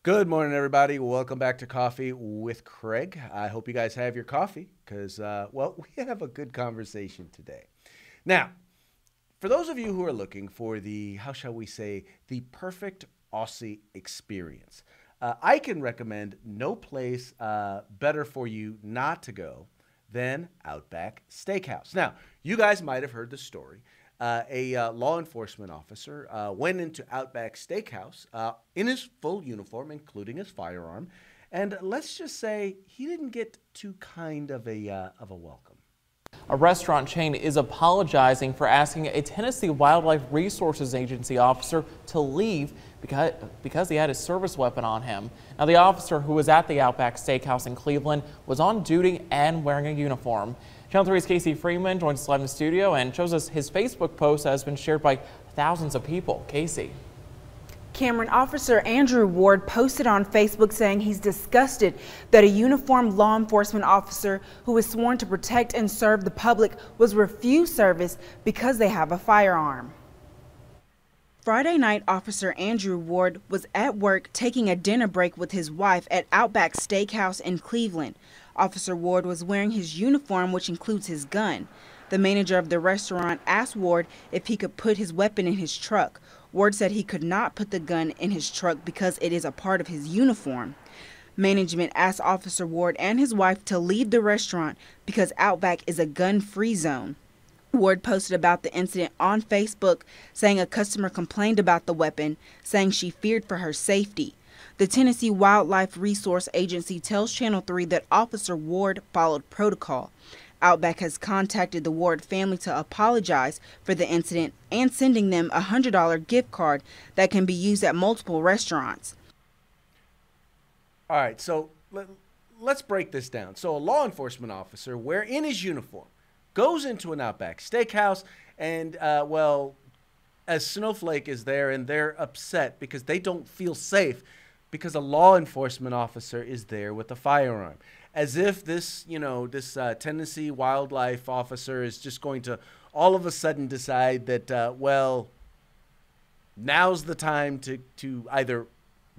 Good morning, everybody. Welcome back to Coffee with Craig. I hope you guys have your coffee because, well, we have a good conversation today. Now, for those of you who are looking for the, how shall we say, the perfect Aussie experience, I can recommend no place better for you not to go than Outback Steakhouse. Now, you guys might have heard the story. A law enforcement officer went into Outback Steakhouse in his full uniform, including his firearm, and let's just say he didn't get too kind of a welcome. A restaurant chain is apologizing for asking a Tennessee Wildlife Resources Agency officer to leave because he had his service weapon on him. Now, the officer, who was at the Outback Steakhouse in Cleveland, was on duty and wearing a uniform. Channel 3's Casey Freeman joins us live in the studio and shows us his Facebook post that has been shared by thousands of people. Casey. Cameron, Officer Andrew Ward posted on Facebook saying he's disgusted that a uniformed law enforcement officer who was sworn to protect and serve the public was refused service because they have a firearm. Friday night, Officer Andrew Ward was at work taking a dinner break with his wife at Outback Steakhouse in Cleveland. Officer Ward was wearing his uniform, which includes his gun. The manager of the restaurant asked Ward if he could put his weapon in his truck. Ward said he could not put the gun in his truck because it is a part of his uniform. Management asked Officer Ward and his wife to leave the restaurant because Outback is a gun-free zone. Ward posted about the incident on Facebook, saying a customer complained about the weapon, saying she feared for her safety. The Tennessee Wildlife Resource Agency tells Channel 3 that Officer Ward followed protocol. Outback has contacted the Ward family to apologize for the incident and sending them a $100 gift card that can be used at multiple restaurants. All right, so let's break this down. So a law enforcement officer, in his uniform, goes into an Outback Steakhouse and, well, as Snowflake is there and they're upset because they don't feel safe because a law enforcement officer is there with a firearm. As if this, this Tennessee wildlife officer is just going to all of a sudden decide that, well, now's the time to either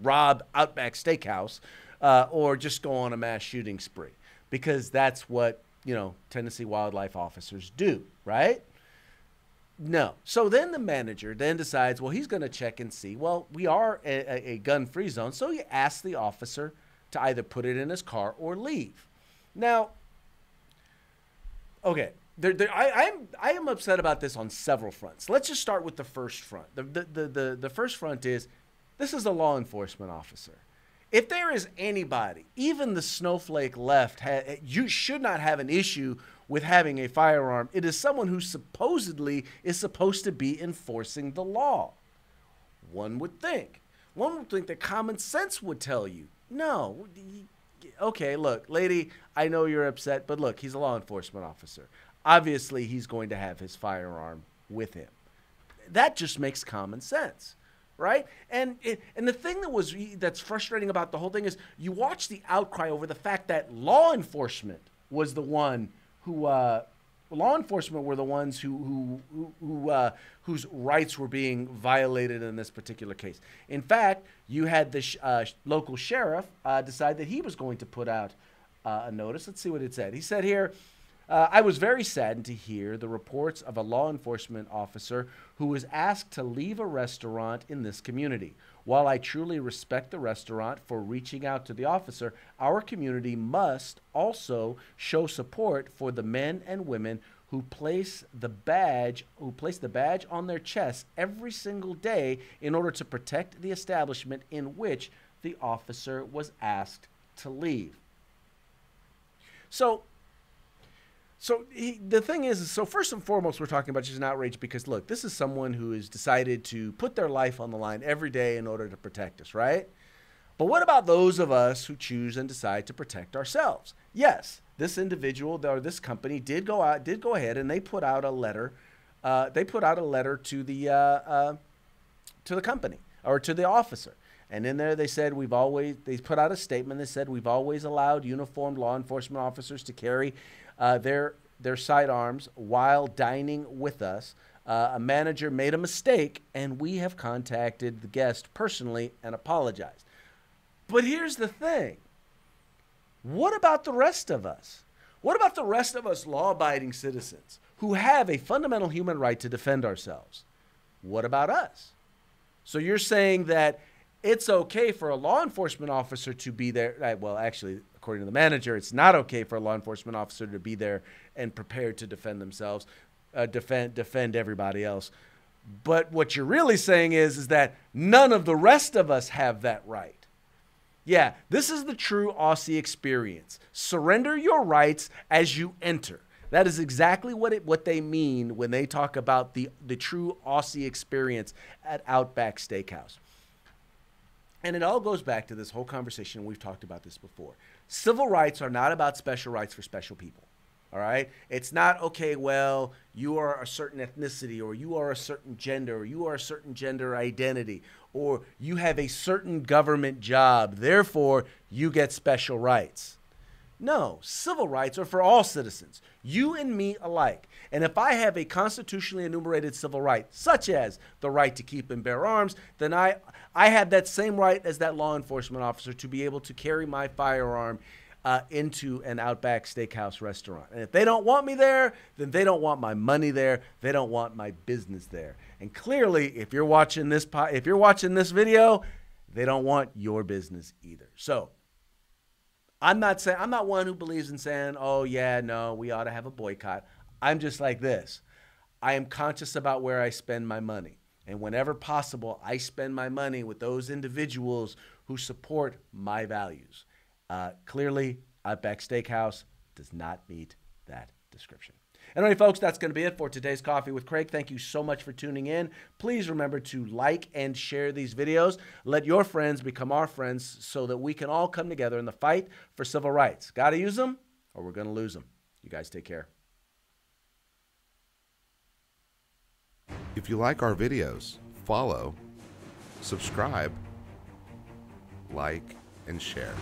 rob Outback Steakhouse or just go on a mass shooting spree. Because that's what, Tennessee wildlife officers do, right? No. So then the manager then decides, well, he's going to check and see, well, we are a gun-free zone. So he asks the officer to either put it in his car or leave. Now, okay, I am upset about this on several fronts. Let's just start with the first front. The first front is, this is a law enforcement officer. If there is anybody, even the snowflake left, you should not have an issue with having a firearm. It is someone who supposedly is supposed to be enforcing the law. One would think that common sense would tell you, no, okay, look, lady, I know you're upset, but look, he's a law enforcement officer. Obviously, he's going to have his firearm with him. That just makes common sense, right? And the thing that's frustrating about the whole thing is you watch the outcry over the fact that law enforcement was the one who were the ones whose rights were being violated in this particular case. In fact, you had the local sheriff decide that he was going to put out a notice. Let's see what it said. He said here, I was very saddened to hear the reports of a law enforcement officer who was asked to leave a restaurant in this community. While I truly respect the restaurant for reaching out to the officer, our community must also show support for the men and women who place the badge on their chest every single day in order to protect the establishment in which the officer was asked to leave. So the thing is, so first and foremost, we're talking about just an outrage because, look, this is someone who has decided to put their life on the line every day in order to protect us, right? But what about those of us who choose and decide to protect ourselves? Yes, this individual or this company did go ahead and they put out a letter. They put out a letter to the company or to the officer. And in there they said they put out a statement that said we've always allowed uniformed law enforcement officers to carry their their sidearms while dining with us. A manager made a mistake, and we have contacted the guest personally and apologized. But here's the thing. What about the rest of us? What about the rest of us law-abiding citizens who have a fundamental human right to defend ourselves? What about us? So you're saying that it's okay for a law enforcement officer to be there. Well, actually, according to the manager, it's not okay for a law enforcement officer to be there and prepared to defend themselves, defend everybody else. But what you're really saying is that none of the rest of us have that right. Yeah, this is the true Aussie experience. Surrender your rights as you enter. That is exactly what they mean when they talk about the true Aussie experience at Outback Steakhouse. And it all goes back to this whole conversation. We've talked about this before. Civil rights are not about special rights for special people. All right? It's not, okay, well, you are a certain ethnicity, or you are a certain gender, or you are a certain gender identity, or you have a certain government job, therefore you get special rights. No, civil rights are for all citizens, you and me alike. And if I have a constitutionally enumerated civil right, such as the right to keep and bear arms, then I have that same right as that law enforcement officer to be able to carry my firearm into an Outback Steakhouse restaurant. And if they don't want me there, then they don't want my money there. They don't want my business there. And clearly, if you're watching this video, they don't want your business either. So I'm not one who believes in saying, oh yeah, no, we ought to have a boycott. I'm just like this. I am conscious about where I spend my money. And whenever possible, I spend my money with those individuals who support my values. Clearly, Outback Steakhouse does not meet that description. Anyway, folks, that's going to be it for today's Coffee with Craig. Thank you so much for tuning in. Please remember to like and share these videos. Let your friends become our friends so that we can all come together in the fight for civil rights. Got to use them or we're going to lose them. You guys take care. If you like our videos, follow, subscribe, like, and share.